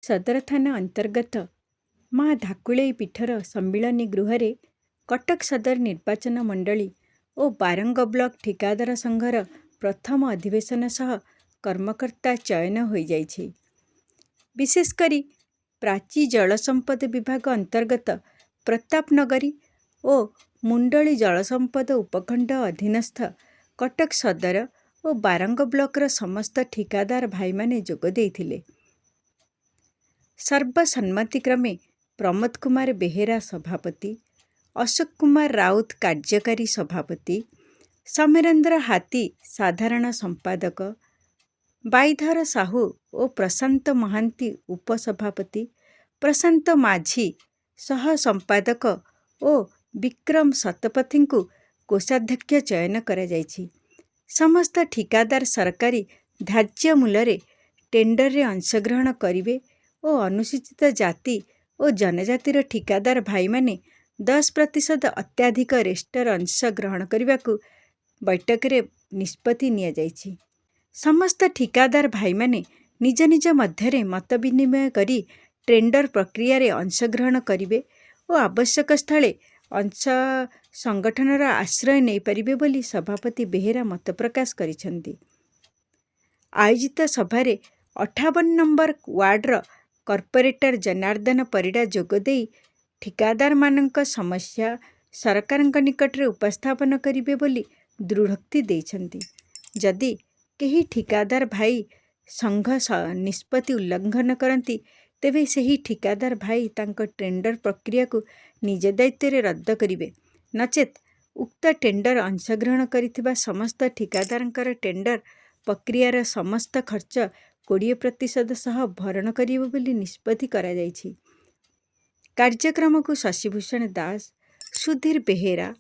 सदर थाना अंतर्गत माँ धाकुळई पीठर सम्मिलनी गृह कटक सदर निर्वाचन मंडली और बारंग ब्लॉक ठिकादार संघर प्रथम अधिवेशन सह कर्मकर्ता चयन हो जाइछि। विशेषकर प्राची जलसंपद विभाग अंतर्गत प्रतापनगरी और मुंडली जलसंपद उपखंड अधीनस्थ कटक सदर और बारंग ब्लॉकर समस्त ठिकादार भाई माने जोग देइथिले। सर्वसम्मतिक्रमे प्रमोद कुमार बेहेरा सभापति, अशोक कुमार राउत कार्यकारी सभापति, समीरेन्द्र हाथी साधारण संपादक, बाईधर साहू और प्रशांत महांती उपसभापति, प्रशांत माझी सह संपादक और विक्रम शतपथी को कोषाध्यक्ष चयन करा जाइछि। समस्त ठिकादार सरकारी धार्य मूल्य टेंडर रे अंशग्रहण करिवे और अनुसूचित जाति और जनजातिर ठिकादार भाई माने 10% अत्याधिक रेस्टर अंश ग्रहण करने को बैठक रे निष्पत्ति निया जाइछि। समस्त ठिकादार भाई माने निज निज मध्य मत विनिमय करी टेंडर प्रक्रिया रे अंशग्रहण करिवे और आवश्यक स्थले अंश संगठनर आश्रय नहीं पारिबे बोली सभापति बेहेरा मत प्रकाश करिसेंती। आयोजित सभारे 58 नंबर वार्डर कॉर्पोरेटर जनार्दन परिडा जोगदेई ठिकादार मानक समस्या सरकार निकट रे उपस्थापन करिवे बोली दृढ़ोक्ति देइछंती। जदि केही ठिकादार भाई संघ निष्पत्ति उल्लंघन करती तेबे सही ठिकादार भाई तांको टेंडर प्रक्रिया को निज दायित्व रे रद्द करिवे, नचेत उक्त टेंडर अंशग्रहण करिथिबा समस्त ठिकादारंकर टेंडर प्रक्रियार समस्त खर्च 20% सह भरण करिवे बोली निष्पत्ति करा जाइछि। कार्यक्रम को शशिभूषण दास, सुधीर बेहेरा,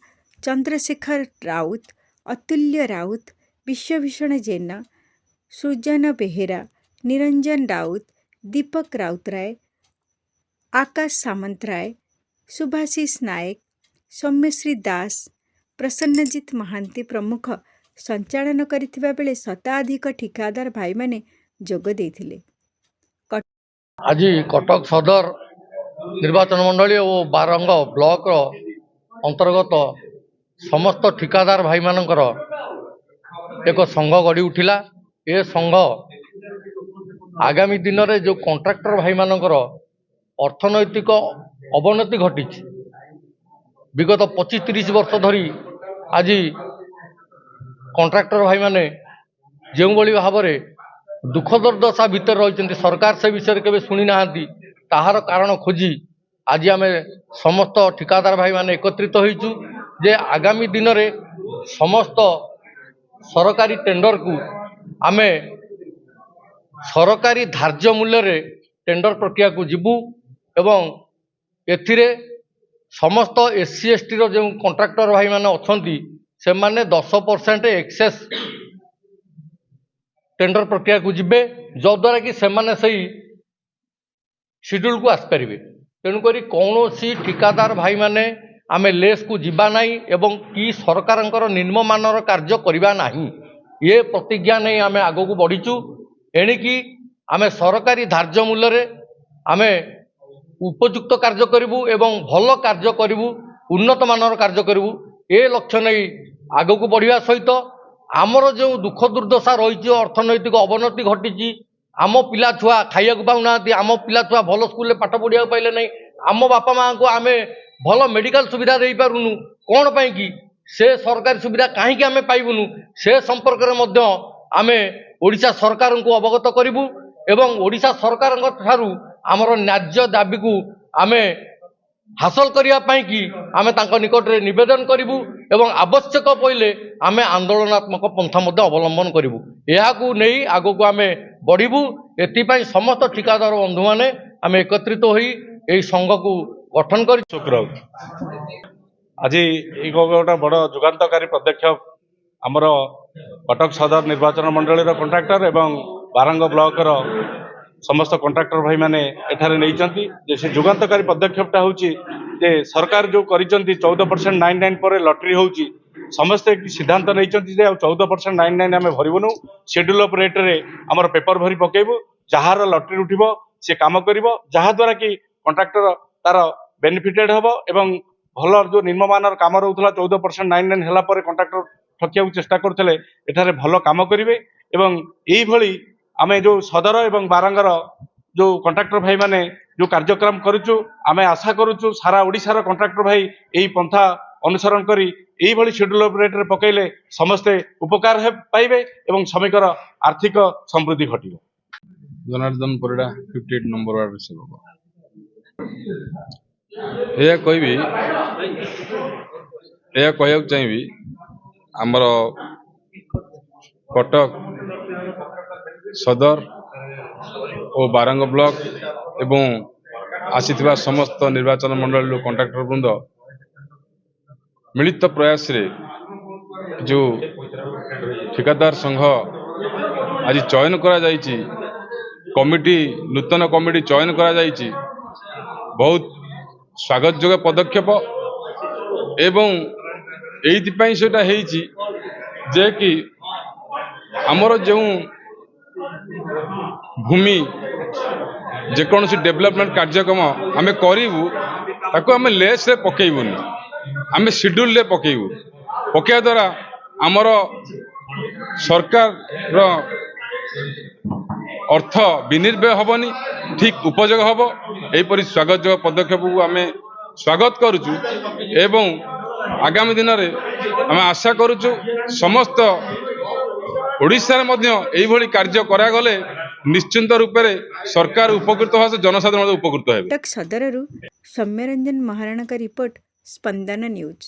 चंद्रशेखर राउत, अतुल्य राउत, विश्वभूषण जेना, सृजन बेहेरा, निरंजन राउत, दीपक राउतराय, आकाश सामंतराय, सुभाषिष नायक, सौम्यश्री दास, प्रसन्नजीत महांती प्रमुख संचालन करिथिबा बेले शताधिक ठिकादार भाई माने जोग देइथिले। आज कटक सदर निर्वाचन मंडली और बारंग ब्लॉक अंतर्गत समस्त ठिकादार भाई मानकर एक संघ गढ़ी उठिला। ए संघ आगामी दिन में जो कॉन्ट्रैक्टर भाई मानकर अर्थनैतिक अवनति घटी विगत 25-30 वर्ष धरी आज कॉन्ट्रैक्टर भाई माने जो भाव में दुख दुर्दशा भितर रही सरकार से विषय केवे शुणी ना ताहार कारण खोजी आज आम समस्त ठिकादार भाई माने एकत्रित होइचु जे आगामी दिन में समस्त सरकारी टेंडर को आमे सरकारी धार्य मूल्य रे टेंडर प्रक्रिया को जीवु एवं एथिरे समस्त एससी एसटी रो जो कॉन्ट्रैक्टर भाई माने अछंती से माने 10% एक्सेस टेंडर प्रक्रिया को जीवे जद्वारा कि सेमाने सही शेड्यूल को आसपारे। तेणुक कौन ठिकादार भाई माने आमे लेस को जीवा नहीं एवं कि सरकार निम्नमानर कार्य करवा नहीं ये प्रतिज्ञा नहीं आमे आग को बढ़ीचु। एणिकी आमे सरकारी धार्य मूल्य रे आमे उपयुक्त कार्य करूँ एवं भल कार्य करूँ उन्नत मानर कार्य करूँ ए लक्ष्य नहीं आग को बढ़िया सहित आमर जो दुख दुर्दशा रही अर्थनैतिक अवनति घटी आम पिला छुआ खाइया पाऊना आम पिला छुआ भल स्कूल पाठ पढ़िया पाइले नहीं आम बापा माँ को आम भल मेडिकल सुविधा दे पारुनु कौन पाई कि से सरकारी सुविधा कहीं आम पाइबुनु से संपर्क में आम ओडिशा सरकार को अवगत करूँ एवं ओडिशा सरकार ठारू आमर न्याज्य दाबी को आम हासिल करने कि आम निकट में नवेदन करूँ एवं आवश्यक पड़े आम आंदोलनात्मक पंथा अवलंबन करूँ यह नहीं आग को आम बढ़ू। एपाई समस्त ठिकादार बंधु मैंने आम एकत्रित हो संघ को गठन कर आज एक गोटे बड़ जुगान्तकारी पदक्षेप आमर कटक सदर निर्वाचन मंडल कॉन्ट्रैक्टर एवं बारंग ब्लॉक समस्त कॉन्ट्रैक्टर भाई माने एठारे नहीं से जुगान्तकारी पदक्षेपटा हूँ सरकार जो कर 14% 99 पर लटरी होची समस्ते सिद्धांत नहीं 14% 99 आम भरबुनु शेड्यूल ऑफ रेट रे आमर पेपर भरी पकेबू जार लटरी उठिबो से काम करिब जहा द्वारा कि कंट्राक्टर तार बेनिफिटेड हबो एवं भल जो निम्नमानर काम रहउथला 14% 99 होला पर कंट्राक्टर ठकिया चेष्टा करथिले एठारे भल काम करिवे एवं एई भली आमे जो सदर एवं बारंगर जो कंट्राक्टर भाई माने जो कार्यक्रम करूचु आमे आशा करूचु सारा ओडिशार कंट्राक्टर भाई एई पंथा अनुसरण करी एई भली शेड्यूल रेट रे पकेइले समस्ते उपकार पाइबे एवं श्रमिकर आर्थिक समृद्धि घटिबो। जनार्दन परिडा 58 नंबर वार्ड सेवक यह कहबी यह कहक चाहिए आमर कटक सदर और बारंग ब्लॉक एवं आसीथिबा समस्त निर्वाचन मंडल कंट्राक्टर वृंद मिलित प्रयास रे जो ठेकेदार संघ आज चयन करा जायछि कमिटी नूतन कमिटी चयन करा जायछि बहुत स्वागत जोग्य पदक्षेप एवं एइथिपाई सेटा हेइछि जे कि आमर जो भूमि जेकोसी डेवलपमेंट कार्यक्रम आम करूँ ताको आम लेस रे पकेबुनी आम शेड्यूल रे पकेबू पकेया द्वारा आमर सरकार रो अर्थ विनिर्व्यय हबनी ठीक उपयोग हम यहीपरि स्वागत जो पदक्षेप को आम स्वागत करुचु एवं आगामी दिन में आम आशा करुचु समस्त ओडिशा रे कार्य करागले निश्चिंत रूप से सरकार उपकृत हो जनसाधारण उपकृत हो। कटक सदररू सौम्यरंजन महाराणा का रिपोर्ट स्पंदन न्यूज।